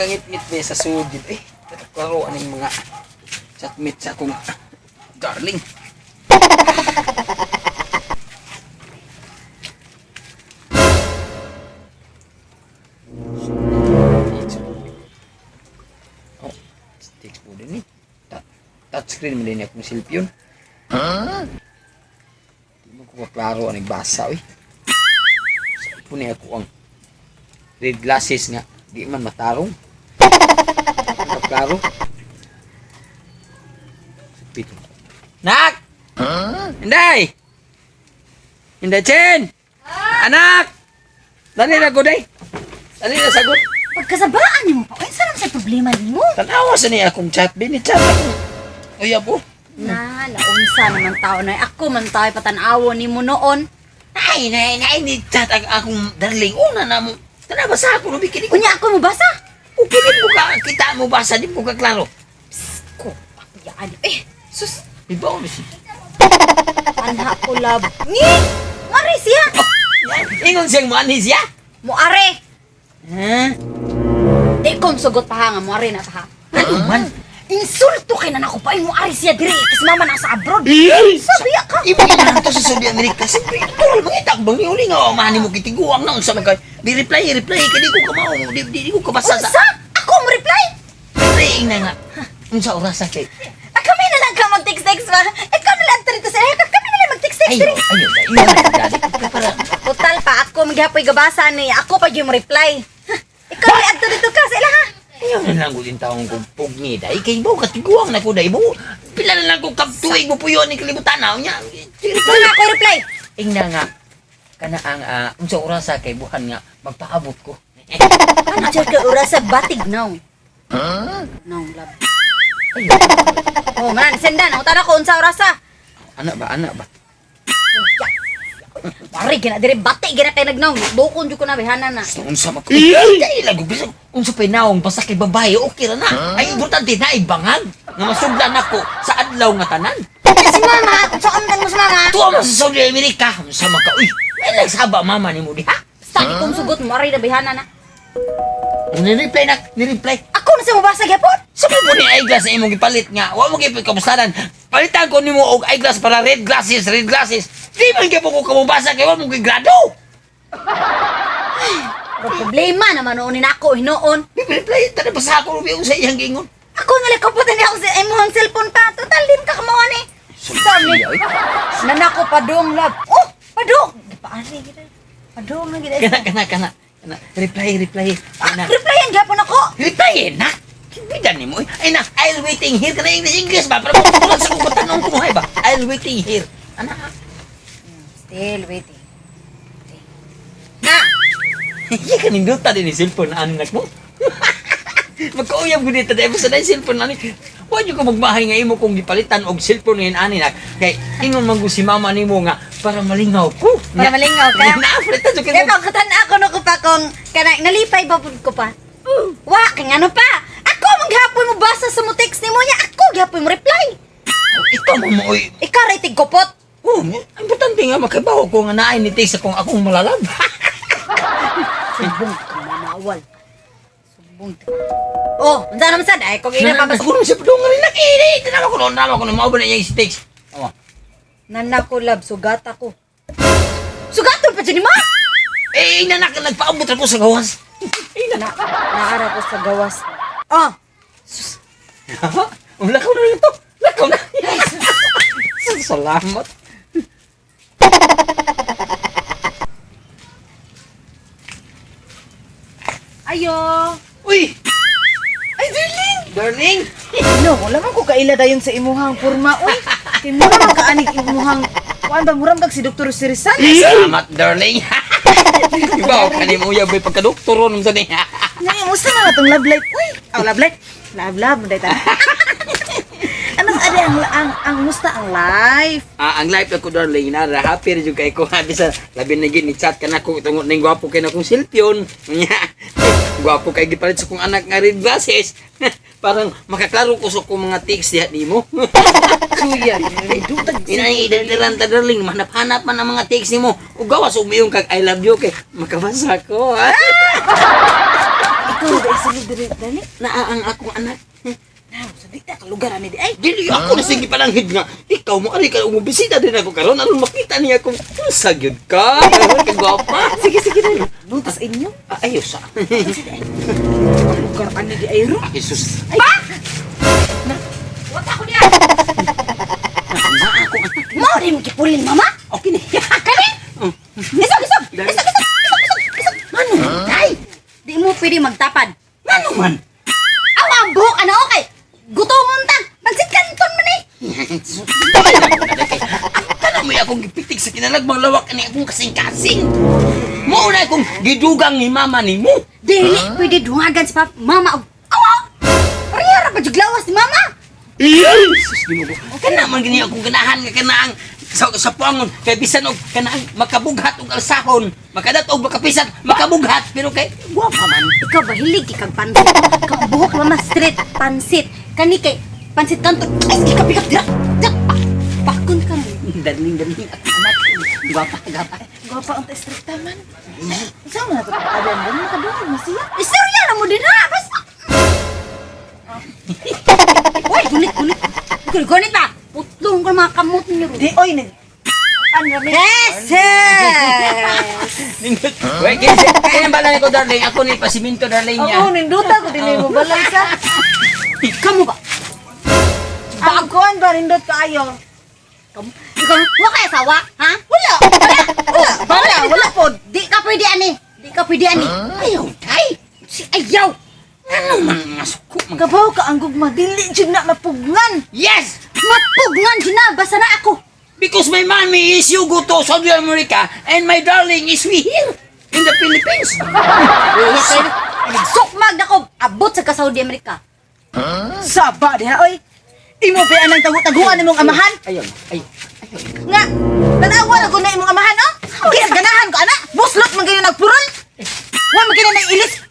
nakangit-ngit ba sa sugid. Klaro aning mga chatmate sa akong darling. Oh, sticks po din eh. Touchscreen mo din akong cellphone. Di mo ko kaklaro aning basa eh. Sa po niya ako ang red glasses nga. Di man matarong. Kaklaro. Pito. Nak! Inday! Inday Chen! Anak! Dali na ko day. Dali na sagot. Pagkasabaan niyo mo pa. Ay, saan sa problema niyo? Tanawa sa niya akong chat. Binichat ako. Ay, abo. Na, naunsa naman tao na. Ako man tayo patanawo ni mo noon. Ay, ni chat ang akong darling. Una na mo. Tanawa sa ako. Nabikini ko. Kunya ako mo basa? Okay, di mo ka. Kita mo basa. Di mo ka klaro. Ko, pakiyaan. Sus. Iba ko siya. Anha ko lab. Ni! Mari siya! Ingon siyang manis ya? Muare! Ha? Di kong sugot pa ha nga, muare na ta ha. Ano man? Insulto kay na nako pa muare siya dire kasi mama nasa abroad. Sabi ka. Iba na to sa Saudi America. Siyempre, tulad mga itak bang uli nga. Mani mo kitiguang na. Unsa magkay. Di-reply. Kaya di ko ka mao. Di ko ka basa sa. Unsa? Ako mo reply? Reply na nga. Unsa oras sa kay. Kami na lang ka mag-text-text ba? Ikaw na lang dito sa kami na lang mag-text-text dire. Ayo. Para. Total pa ako maghapoy gabasa ni ako pa yung reply. Ikaw na adto dito ka sila ha. Ayaw na lang ko din taong kong pugni. Dahil kay mo katiguang na ko. Dahil mo. Pila na lang kong kaptuig mo po yun. Ni kalimutan na. Ikaw na ako reply. Ingna nga. Kana ang unsa oras sa kay buhan nga magpaabot ko. Ano siya ka oras sa batig now? No, love. Oh, man, sendan. Ako tara ko unsa oras sa? Anak ba? Pare, gina dire bati gina kay nagnaw. Bukon jud ko na behana na. Unsa man ko. Dahil lang bisan unsa pa naong basta kay babae okay ra na. Ay importante na ibangag nga masugdan ako sa adlaw nga tanan. Si mama, saan kan mo si mama? Tuwa mo sa Saudi America. Unsa man ka. Uy, ay nagsaba mama nimo diha. Sagi kong sugot mo ari na behana na. Ni-reply. Ako na sa mabasa gyapon. Sabi mo ni eyeglass na imong gipalit nga. Wa mo gyud kamustadan. Palitan ko nimo og eyeglass para red glasses. Di man gyud ko kamubasa kay wa mo grado. Pero problema naman noon ni nako hinoon. Reply ta basa ko biyo sa iyang gingon. Ako na lang kaputan ni ako sa imong cellphone pa. Total din ka kamawa ni. Sabi. Nanako padong love. Oh, padong. Paari gid. Padong na gid. Kana. Reply. Ana. Replyan gyapon ako. Reply na. Bidan nimo. Ay na, I'll waiting here kana English ba? Para mo sa ko tanong ko ba? I'll waiting here. Ana. Still waiting. Na. Iya kaning duta din ni cellphone na anak mo. Magkauyab gud dito dahil sa cellphone ani. Wa jud ko magmahay nga imo kung gipalitan og cellphone ngayon ani nak. Kay ingon man si mama nimo nga para malingaw ko. Para malingaw ka. Na-afret ta jud kay. Ikaw katan-ako no ko pa kung kanang nalipay ba pud ko pa. Wa kay ngano pa? Ako maghapon mo basa sa mo text nimo niya. Ako gyapon mo reply. Ikaw mo oy. Ikaw rating kopot. Oh, importante nga makabaw ko nga naay ni text akong akong malalab. Sumbong ka manawal. Sumbong ka. Oh, unsa naman sad ay kung ina pa Ako nung siya padong rin nakini. Tinama ko nung mauban na niya yung text. Oh. Nana ko lab sugat ako. Sugaton pa dyan ni ma? Eh, nanak nagpaabot ako sa gawas. Naara ko sa gawas. Oh, Lakaw na ito. Lakaw na. Salamat. ayo. Uy! Ay, darling! No, wala man ko kaila dayon sa imuhang porma. Uy, kay mura man kaanig imuhang kuan ba muram kag si Dr. Sirisan. Salamat, darling. Iba, kanimo uyab ay pagka-doktor nung sani. Ngayon, musta na natong love life? Uy, love life. Love, mo dayta. Anong ade ang musta ang life? Ang life ako, darling, na happy rin yung kay ko. Bisa, labi na gini, chat ka na ko. Tungod na yung gwapo kayo na kong cellphone. Gwapo kayo gipalit sa kong anak nga red glasses. Parang makaklaro ko sa kong mga text diha ni mo. Suya, dutag. Inay idadiran ta, darling. Manap-hanap man ang mga text ni mo. Ugawas umiyong kag I love you kay makabasa ko. Ikaw ba isunod direct dali? Naaang akong anak. Now, sa di ka lugar ani di ay. Dili ako na sige palanghid nga. Ikaw mo ari ka umubisita din ako karon aron makita niya kung sagyud ka. Kagwapa. Sige dali. Butas inyo. Ayos sa. Lugar ani di ay ro. Jesus. Pa! Wata ko niya! Mo rin kipulin, mama? Okay na. Kani? Isog! Ano? Tay! Di mo pwede magtapad. Ano man? Aw, ang buhok, ano, okay? Gutomon ta! Pansit kanton man eh! Kana mo akong gipitik sa kinalagmang lawak ani akong kasing-kasing. Mo na akong gidugang ni mama nimo. Dili, pwede dungagan si mama. Awa! Pariyara pa juglawas ni mama! Jesus Ginoo. Kana man gini akong ganahan nga kanaang sa puangon kay bisan og kanaang makabughat og alsahon, makadat og makapisat, makabughat pero kay guwapa man. Ikaw ba hilig kang pansit? Kang buhok mama straight pansit. Kani kay pansit kanton. Ay, sige ka bigat dira. Pakon ka mo. Daling at anak. Guwapa. Gwapa ang strikta man. Sa mo na to adan mo makadungog na siya. Istorya na mo din ha. Basta. Uy, gunit. Gunit ba? Putlong ko mga kamot niyo. Di oy nag ano rin? Yes! Nindot. Wait, kaya bala ko darling, ako ni pasiminto darling niya. Oo, ninduta ko din mo balay sa. Kamu ba? Ang kuan ba nindot kaayo? Ikaw, wala kaya sawa? Ha? Wala pod. Di ka pwede ani. Ayaw, tay. Si ayaw. Ano man nga suko man. Kabaw ka ang gugma dili jud na mapugnan. Yes! Mapugnan dyan na. Basta na ako. Because my mommy is you go to Saudi America and my darling is we here in the Philippines. Sukmag na ko. Abot sa ka Saudi America. Saba diha oy. Imo pa anang tagu-taguan nimong amahan? Ayun. Nga, tanawa na ko na imong amahan, oh? Kaya ganahan ko, ana. Buslot man kayo nagpurol. Wa man kayo na ilis.